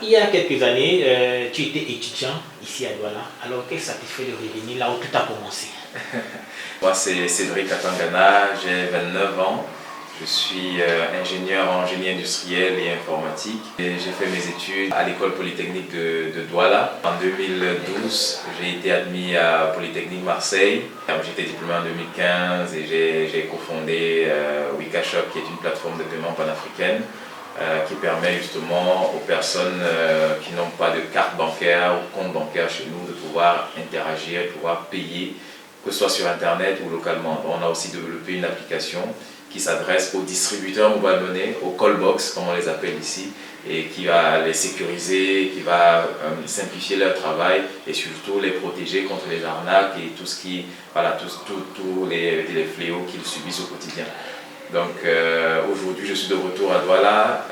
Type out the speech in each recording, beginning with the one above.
Il y a quelques années, tu étais étudiant ici à Douala. Alors, quel satisfait de revenir là où tout a commencé? Moi, c'est Cédric Atangana, j'ai 29 ans. Je suis ingénieur en génie industriel et informatique. J'ai fait mes études à l'école polytechnique de Douala. En 2012, j'ai été admis à Polytechnique Marseille. J'étais diplômé en 2015 et j'ai cofondé Wikashop, qui est une plateforme de paiement panafricaine qui permet justement aux personnes qui n'ont pas de carte bancaire ou compte bancaire chez nous de pouvoir interagir et pouvoir payer, que ce soit sur Internet ou localement. On a aussi développé une application qui s'adresse aux distributeurs mobile money, aux callbox comme on les appelle ici, et qui va les sécuriser, qui va simplifier leur travail et surtout les protéger contre les arnaques et tout ce qui, voilà, tous les fléaux qu'ils subissent au quotidien. Donc aujourd'hui je suis de retour à Douala.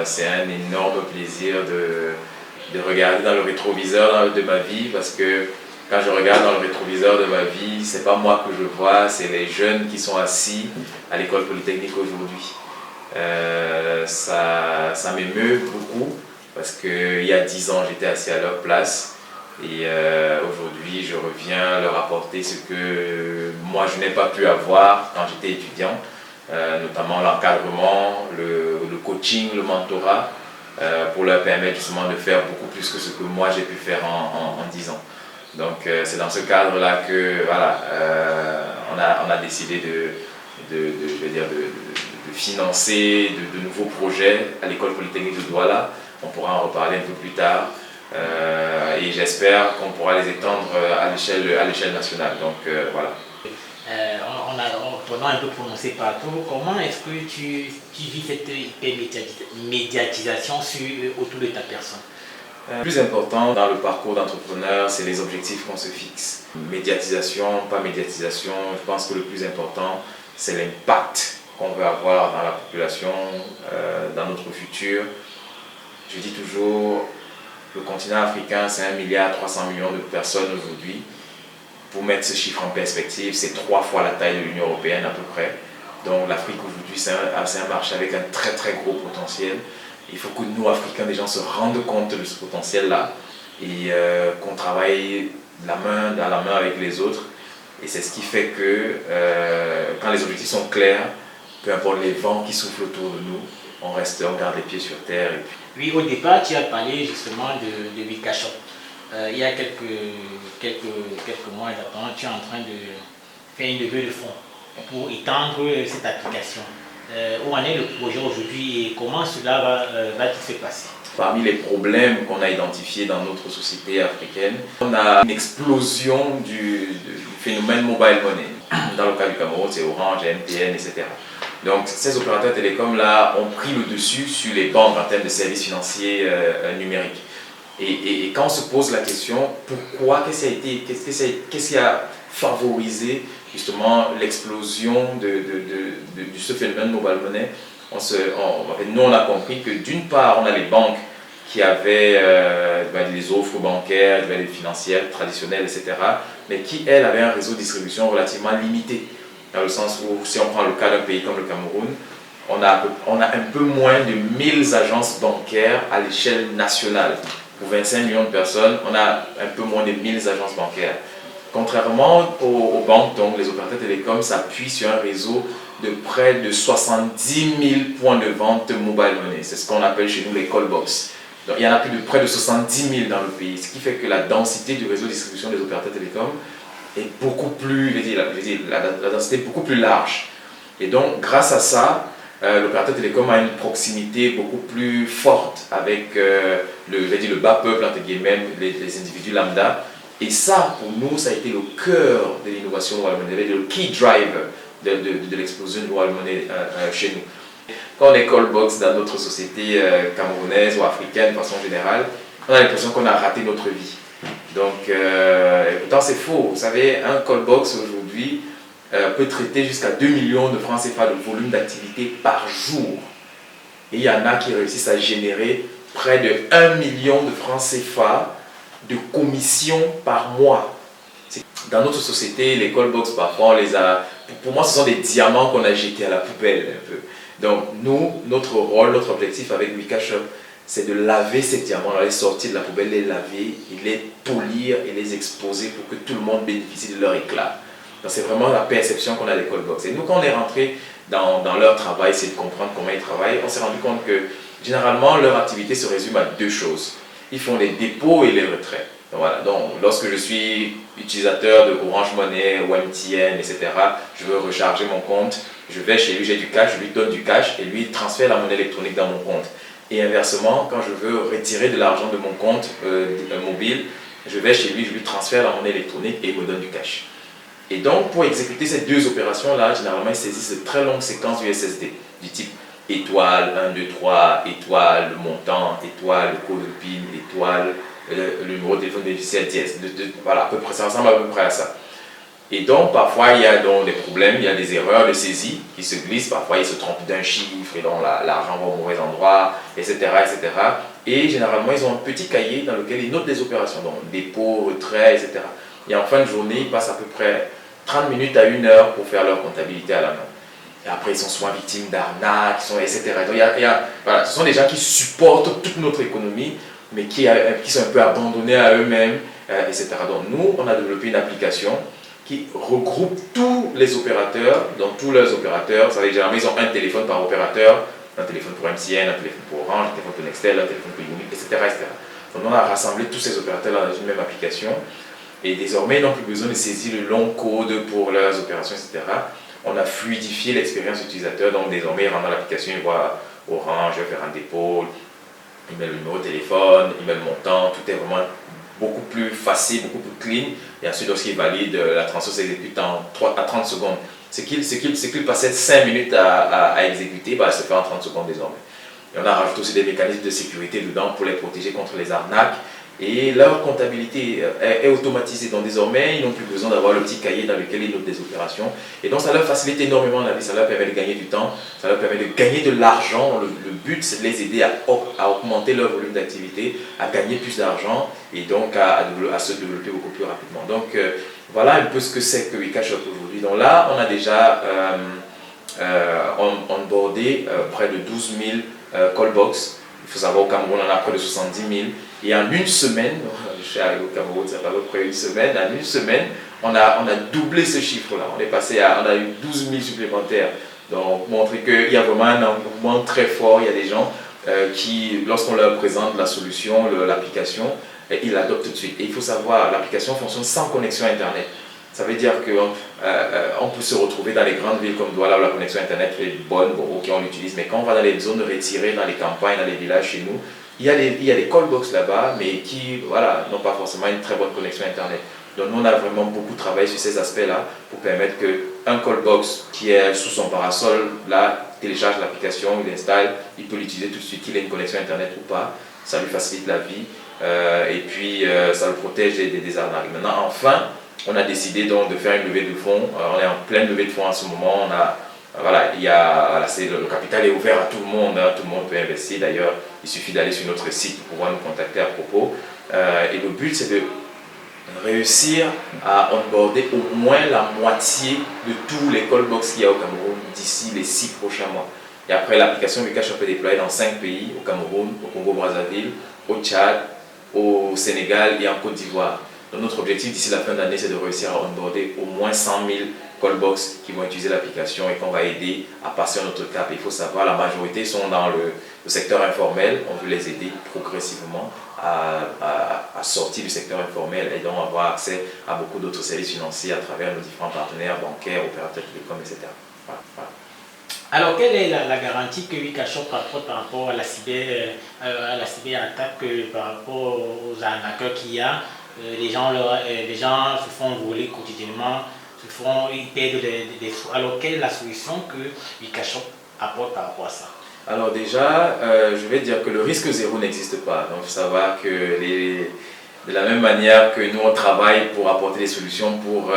C'est un énorme plaisir de regarder dans le rétroviseur de ma vie, parce que quand je regarde dans le rétroviseur de ma vie, c'est pas moi que je vois, c'est les jeunes qui sont assis à l'école polytechnique aujourd'hui. Ça m'émeut beaucoup, parce qu'il y a 10 ans j'étais assis à leur place et aujourd'hui je reviens leur apporter ce que moi je n'ai pas pu avoir quand j'étais étudiant. Notamment l'encadrement, le coaching, le mentorat, pour leur permettre justement de faire beaucoup plus que ce que moi j'ai pu faire en 10 ans. Donc c'est dans ce cadre-là que voilà, on a décidé de financer de nouveaux projets à l'école polytechnique de Douala. On pourra en reparler un peu plus tard. Et j'espère qu'on pourra les étendre à l'échelle nationale. Donc voilà. On a un peu prononcé partout. Comment est-ce que tu vis cette médiatisation autour de ta personne? Le plus important dans le parcours d'entrepreneur, c'est les objectifs qu'on se fixe. Médiatisation, pas médiatisation, je pense que le plus important, c'est l'impact qu'on veut avoir dans la population, dans notre futur. Je dis toujours, le continent africain, c'est 1,3 milliard de personnes aujourd'hui. Pour mettre ce chiffre en perspective, c'est 3 fois la taille de l'Union européenne à peu près. Donc l'Afrique aujourd'hui, c'est un marché avec un très très gros potentiel. Il faut que nous, Africains, les gens se rendent compte de ce potentiel-là et qu'on travaille la main dans la main avec les autres. Et c'est ce qui fait que quand les objectifs sont clairs, peu importe les vents qui soufflent autour de nous, on garde les pieds sur terre. Et puis... Oui, au départ, tu as parlé justement de Wikashop. Il y a quelques mois exactement, tu es en train de faire une levée de fonds pour étendre cette application. Où en est le projet aujourd'hui et comment cela va-t-il se passer? Parmi les problèmes qu'on a identifiés dans notre société africaine, on a une explosion du phénomène mobile money. Dans le cas du Cameroun, c'est Orange, MTN, etc. Donc ces opérateurs télécoms-là ont pris le dessus sur les banques en termes de services financiers numériques. Et quand on se pose la question, pourquoi, qu'est-ce qui a favorisé justement l'explosion de ce phénomène mobile money, nous on a compris que d'une part on a les banques qui avaient les offres bancaires, les financières traditionnelles, etc., mais qui elles avaient un réseau de distribution relativement limité, dans le sens où si on prend le cas d'un pays comme le Cameroun, on a un peu moins de 1000 agences bancaires à l'échelle nationale. Pour 25 millions de personnes, on a un peu moins de 1000 agences bancaires. Contrairement aux banques, donc les opérateurs télécoms s'appuient sur un réseau de près de 70 000 points de vente mobile money. C'est ce qu'on appelle chez nous les callbox. Donc il y en a plus de près de 70 000 dans le pays, ce qui fait que la densité du réseau de distribution des opérateurs télécoms est beaucoup plus, la densité est beaucoup plus large. Et donc grâce à ça, l'opérateur télécom a une proximité beaucoup plus forte avec le bas peuple, entre guillemets, les individus lambda. Et ça, pour nous, ça a été le cœur de l'innovation mobile money, le key driver de l'explosion de mobile money chez nous. Quand on est callbox dans notre société camerounaise ou africaine de façon générale, on a l'impression qu'on a raté notre vie. Donc, pourtant c'est faux. Vous savez, un callbox aujourd'hui peut traiter jusqu'à 2 millions de francs CFA de volume d'activité par jour. Et il y en a qui réussissent à générer près de 1 million de francs CFA de commissions par mois. Dans notre société, les callbox, parfois, on les a... Pour moi, ce sont des diamants qu'on a jetés à la poubelle un peu. Donc, nous, notre rôle, notre objectif avec Wikashop, c'est de laver ces diamants, les sortir de la poubelle, les laver, et les polir et les exposer pour que tout le monde bénéficie de leur éclat. Donc c'est vraiment la perception qu'on a des callbox. Et nous, quand on est rentré dans leur travail, c'est de comprendre comment ils travaillent, on s'est rendu compte que généralement leur activité se résume à deux choses. Ils font les dépôts et les retraits. Donc, voilà. Donc lorsque je suis utilisateur de Orange Money ou MTN, etc., je veux recharger mon compte, je vais chez lui, j'ai du cash, je lui donne du cash et lui il transfère la monnaie électronique dans mon compte. Et inversement, quand je veux retirer de l'argent de mon compte mobile, je vais chez lui, je lui transfère la monnaie électronique et il me donne du cash. Et donc, pour exécuter ces deux opérations-là, généralement, ils saisissent de très longues séquences USSD, du type étoile, 1, 2, 3, étoile, le montant, étoile, le code PIN, étoile, le numéro de téléphone bénéficiaire dièse. Voilà, à peu près, ça ressemble à peu près à ça. Et donc, parfois, il y a donc des problèmes, il y a des erreurs de saisie qui se glissent, parfois, ils se trompent d'un chiffre et donc l'argent va au mauvais endroit, etc., etc. Et généralement, ils ont un petit cahier dans lequel ils notent des opérations, donc dépôt, retrait, etc. Et en fin de journée, ils passent à peu près 30 minutes à 1 heure pour faire leur comptabilité à la main. Et après, ils sont souvent victimes d'arnaques, etc. Donc, voilà, ce sont des gens qui supportent toute notre économie, mais qui sont un peu abandonnés à eux-mêmes, etc. Donc, nous, on a développé une application qui regroupe tous les opérateurs, donc tous leurs opérateurs. Ça veut dire, généralement, ils ont un téléphone par opérateur, un téléphone pour MTN, un téléphone pour Orange, un téléphone pour Nextel, un téléphone pour Unique, etc., etc. Donc, on a rassemblé tous ces opérateurs dans une même application. Et désormais, ils n'ont plus besoin de saisir le long code pour leurs opérations, etc. On a fluidifié l'expérience utilisateur. Donc, désormais, ils rentrent dans l'application, ils voient Orange, je vais faire un dépôt, ils mettent le numéro de téléphone, ils mettent le montant. Tout est vraiment beaucoup plus facile, beaucoup plus clean. Et ensuite, lorsqu'ils valident, la transaction s'exécute en 3 à 30 secondes. Ce qu'il passait 5 minutes à exécuter, bah, ça se fait en 30 secondes désormais. Et on a rajouté aussi des mécanismes de sécurité dedans pour les protéger contre les arnaques. Et leur comptabilité est automatisée. Donc désormais, ils n'ont plus besoin d'avoir le petit cahier dans lequel ils notent des opérations. Et donc ça leur facilite énormément la vie, ça leur permet de gagner du temps, ça leur permet de gagner de l'argent. Le but, c'est de les aider à augmenter leur volume d'activité, à gagner plus d'argent et donc à se développer beaucoup plus rapidement. Donc voilà un peu ce que c'est que Wikashop aujourd'hui. Donc là, on a déjà onboardé près de 12 000 callbox. Il faut savoir, au Cameroun, on en a près de 70 000. Et en une semaine, je suis arrivé au Cameroun, ça fait à peu près une semaine, en une semaine, on a doublé ce chiffre-là. On a eu 12 000 supplémentaires. Donc, montrer qu'il y a vraiment un engouement très fort. Il y a des gens qui, lorsqu'on leur présente la solution, l'application, ils l'adoptent tout de suite. Et il faut savoir, l'application fonctionne sans connexion Internet. Ça veut dire qu'on peut se retrouver dans les grandes villes comme Douala où la connexion Internet est bonne, bon, ok, on l'utilise, mais quand on va dans les zones retirées, dans les campagnes, dans les villages chez nous, il y a des callbox là-bas, mais qui n'ont pas forcément une très bonne connexion Internet. Donc nous, on a vraiment beaucoup travaillé sur ces aspects-là pour permettre qu'un callbox qui est sous son parasol, là, télécharge l'application, il l'installe, il peut l'utiliser tout de suite, qu'il ait une connexion Internet ou pas. Ça lui facilite la vie et puis ça le protège des arnaques. Maintenant, enfin, on a décidé donc de faire une levée de fonds. On est en pleine levée de fonds en ce moment. Le capital est ouvert à tout le monde. Tout le monde peut investir. D'ailleurs, il suffit d'aller sur notre site pour pouvoir nous contacter à propos. Et le but, c'est de réussir à onboarder au moins la moitié de tous les callbox qu'il y a au Cameroun d'ici les 6 prochains mois. Et après, l'application Wikashop est déployée dans 5 pays, au Cameroun, au Congo-Brazzaville, au Tchad, au Sénégal et en Côte d'Ivoire. Donc notre objectif d'ici la fin d'année, c'est de réussir à onboarder au moins 100 000 callbox qui vont utiliser l'application et qu'on va aider à passer à notre cap. Il faut savoir, la majorité sont dans le secteur informel. On veut les aider progressivement à sortir du secteur informel et donc avoir accès à beaucoup d'autres services financiers à travers nos différents partenaires bancaires, opérateurs télécoms, etc. Voilà. Alors, quelle est la garantie que Wikashop apporte par rapport à la cyberattaque, par rapport aux arnaqueurs qu'il y a? Les gens se font voler quotidiennement, ils perdent des sous. Alors, quelle est la solution que Wikashop apporte par rapport à ça? Alors déjà, je vais dire que le risque zéro n'existe pas. Donc, il faut savoir que de la même manière que nous, on travaille pour apporter des solutions pour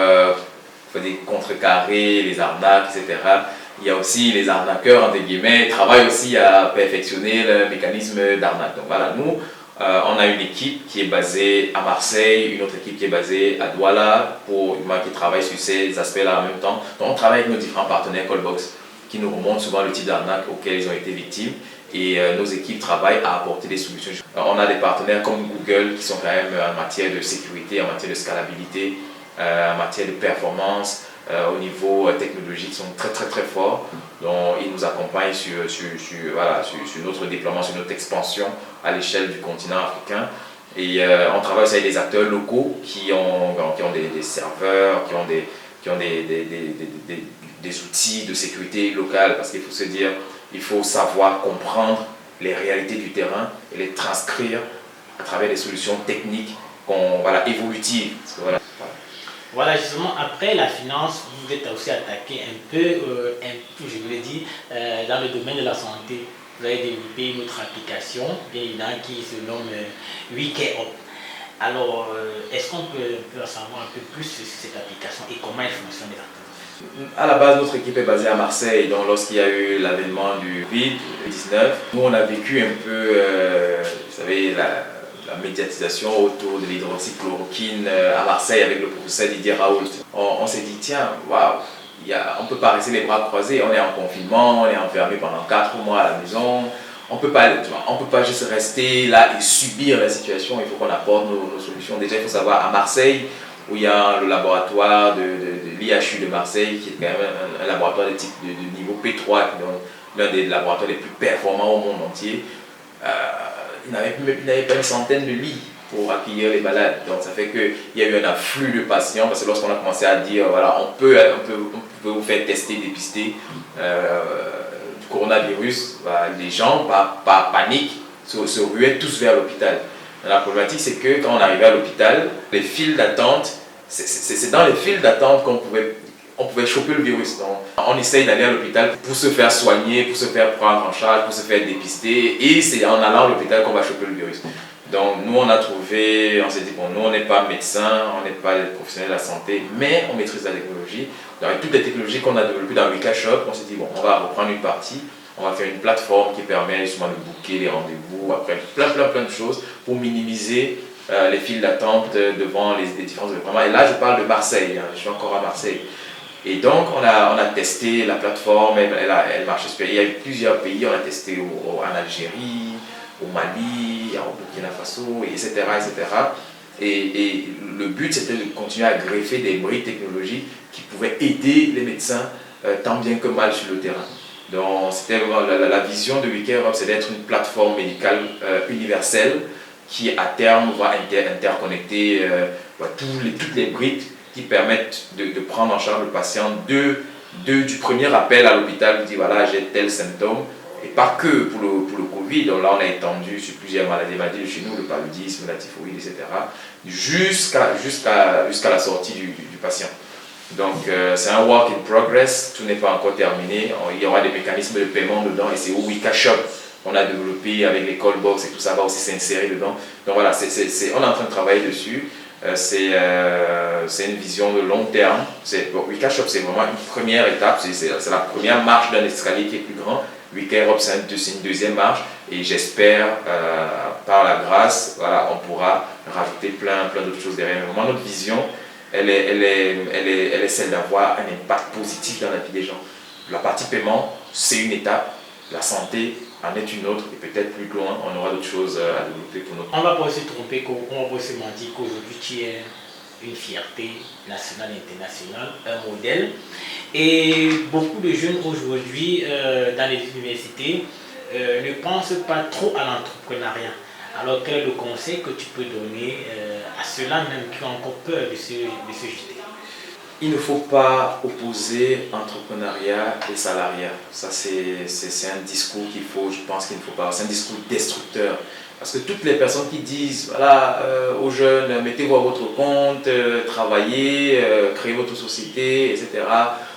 contrecarrer les arnaques, etc., il y a aussi les arnaqueurs, entre guillemets, travaillent aussi à perfectionner le mécanisme d'arnaque. Donc voilà, nous, on a une équipe qui est basée à Marseille, une autre équipe qui est basée à Douala, qui travaille sur ces aspects-là en même temps. Donc on travaille avec nos différents partenaires Callbox qui nous remontent souvent le type d'arnaque auquel ils ont été victimes. et nos équipes travaillent à apporter des solutions. On a des partenaires comme Google qui sont quand même en matière de sécurité, en matière de scalabilité, en matière de performance, au niveau technologique, ils sont très très très forts. Donc ils nous accompagnent sur notre déploiement, sur notre expansion à l'échelle du continent africain. Et on travaille aussi avec des acteurs locaux qui ont des serveurs, qui ont des outils de sécurité locale, parce qu'il faut se dire, il faut savoir comprendre les réalités du terrain et les transcrire à travers des solutions techniques évolutives. Voilà, justement, après la finance, vous êtes aussi attaqué un peu, je vous l'ai dit, dans le domaine de la santé. Vous avez développé une autre application, bien évidemment, qui se nomme WeCareUp. Alors, est-ce qu'on peut en savoir un peu plus sur cette application et comment elle fonctionne exactement? À la base, notre équipe est basée à Marseille, donc lorsqu'il y a eu l'avènement du Covid-19, nous on a vécu un peu, vous savez, la médiatisation autour de l'hydroxychloroquine à Marseille avec le professeur Didier Raoult. On s'est dit, tiens, waouh, on ne peut pas rester les bras croisés, on est en confinement, on est enfermé pendant 4 mois à la maison, on ne peut pas juste rester là et subir la situation, il faut qu'on apporte nos solutions. Déjà, il faut savoir, à Marseille, où il y a le laboratoire de l'IHU de Marseille, qui est quand même un laboratoire de type de niveau P3, l'un des laboratoires les plus performants au monde entier. Il n'avait pas une centaine de lits pour accueillir les malades. Donc ça fait qu'il y a eu un afflux de patients, parce que lorsqu'on a commencé à dire, voilà, on peut vous faire tester, dépister du coronavirus, les gens, par panique, se ruaient tous vers l'hôpital. La problématique, c'est que quand on arrivait à l'hôpital, les files d'attente, c'est dans les files d'attente qu'on pouvait choper le virus. Donc, on essaye d'aller à l'hôpital pour se faire soigner, pour se faire prendre en charge, pour se faire dépister. Et c'est en allant à l'hôpital qu'on va choper le virus. Donc, nous, on s'est dit, bon, nous, on n'est pas médecins, on n'est pas des professionnels de la santé, mais on maîtrise la technologie. Donc, avec toutes les technologies qu'on a développées dans WeCareShop, on s'est dit, bon, on va reprendre une partie. On va faire une plateforme qui permet justement de booker les rendez-vous, après plein de choses pour minimiser les files d'attente devant les différents événements. Et là, je parle de Marseille, je suis encore à Marseille. Et donc, on a testé la plateforme, elle marche super. Il y a eu plusieurs pays, on a testé en Algérie, au Mali, au Burkina Faso, etc. Et le but, c'était de continuer à greffer des briques technologiques qui pouvaient aider les médecins tant bien que mal sur le terrain. Donc, c'était vraiment la vision de WeCareUp, c'est d'être une plateforme médicale universelle qui, à terme, va interconnecter toutes les briques qui permettent de prendre en charge le patient du premier appel à l'hôpital, qui dit voilà, j'ai tel symptôme, et pas que pour le Covid. Donc là, on a étendu sur plusieurs maladies chez nous, le paludisme, la typhoïde, etc., jusqu'à la sortie du patient. Donc c'est un work in progress, tout n'est pas encore terminé, il y aura des mécanismes de paiement dedans et c'est au WeCareShop qu'on a développé avec les callbox et tout ça va aussi s'insérer dedans. Donc voilà, on est en train de travailler dessus, c'est une vision de long terme. WeCareShop c'est vraiment une première étape, c'est la première marche d'un escalier qui est plus grand. WeCareUp c'est une deuxième marche et j'espère par la grâce, voilà, on pourra rajouter plein d'autres choses derrière. Mais vraiment notre vision, elle est celle d'avoir un impact positif dans la vie des gens. La partie paiement, c'est une étape, la santé en est une autre, et peut-être plus loin, on aura d'autres choses à développer pour notre... On ne va pas se tromper, on va pas se mentir qu'aujourd'hui tu es une fierté nationale et internationale, un modèle. Et beaucoup de jeunes aujourd'hui dans les universités ne pensent pas trop à l'entrepreneuriat. Alors quel est le conseil que tu peux donner à ceux-là même qui ont encore peur de se jeter? Il ne faut pas opposer entrepreneuriat et salariat. Ça, c'est un discours je pense qu'il ne faut pas. C'est un discours destructeur. Parce que toutes les personnes qui disent, voilà, aux jeunes, mettez-vous à votre compte, travaillez, créez votre société, etc.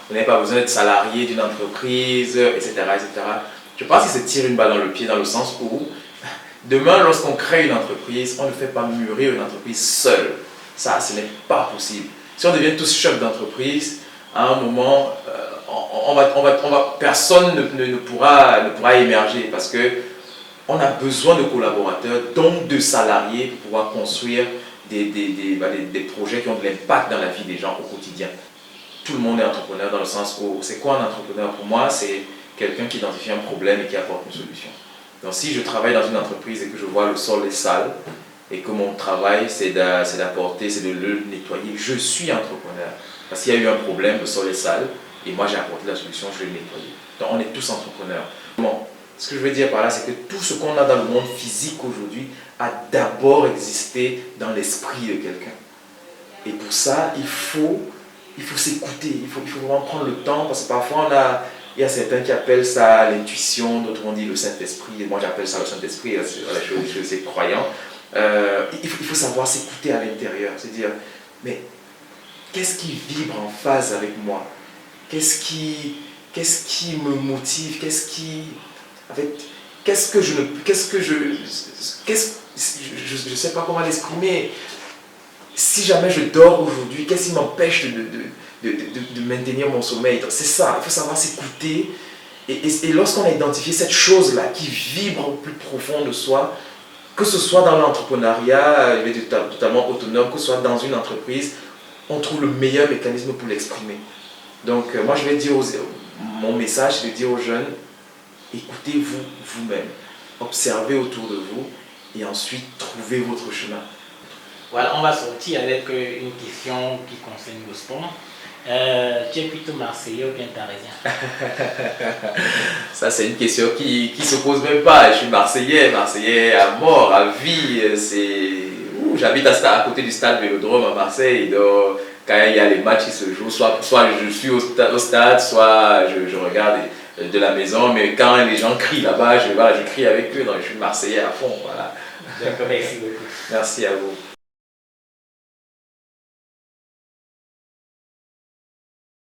Vous n'avez pas besoin d'être salarié d'une entreprise, etc., etc. Je pense qu'ils se tirent une balle dans le pied dans le sens où, demain, lorsqu'on crée une entreprise, on ne fait pas mûrir une entreprise seule. Ça, ce n'est pas possible. Si on devient tous chefs d'entreprise, à un moment, personne ne pourra émerger parce qu'on a besoin de collaborateurs, donc de salariés pour pouvoir construire des projets qui ont de l'impact dans la vie des gens au quotidien. Tout le monde est entrepreneur dans le sens où, c'est quoi un entrepreneur? Pour moi, c'est quelqu'un qui identifie un problème et qui apporte une solution. Donc si je travaille dans une entreprise et que je vois le sol est sale, et que mon travail c'est d'apporter, c'est de le nettoyer, je suis entrepreneur. Parce qu'il y a eu un problème, le sol est sale, et moi j'ai apporté la solution, je vais le nettoyer. Donc on est tous entrepreneurs. Bon, ce que je veux dire par là, c'est que tout ce qu'on a dans le monde physique aujourd'hui a d'abord existé dans l'esprit de quelqu'un. Et pour ça, il faut s'écouter, il faut vraiment prendre le temps, parce que parfois il y a certains qui appellent ça l'intuition, d'autres on dit le Saint-Esprit, et moi j'appelle ça le Saint-Esprit, je suis croyant. Il faut savoir s'écouter à l'intérieur, se dire, mais qu'est-ce qui vibre en phase avec moi? Qu'est-ce qui me motive? Je ne sais pas comment l'exprimer. Si jamais je dors aujourd'hui, qu'est-ce qui m'empêche de maintenir mon sommeil? C'est ça, il faut savoir s'écouter. Et lorsqu'on a identifié cette chose-là qui vibre au plus profond de soi, que ce soit dans l'entrepreneuriat, il est totalement autonome, que ce soit dans une entreprise, on trouve le meilleur mécanisme pour l'exprimer. Donc moi je vais dire mon message, c'est de dire aux jeunes, écoutez-vous vous-même, observez autour de vous et ensuite trouvez votre chemin. Voilà, on va sortir avec une question qui concerne le sport. Tu es plutôt Marseillais ou bien Parisien? Ça c'est une question qui se pose même pas. Je suis Marseillais à mort, à vie. J'habite à côté du stade Vélodrome à Marseille. Donc quand il y a les matchs qui se jouent, soit je suis au stade, soit je regarde de la maison. Mais quand les gens crient là-bas, je crie avec eux. Donc je suis Marseillais à fond. Voilà. D'accord, merci beaucoup. Merci à vous.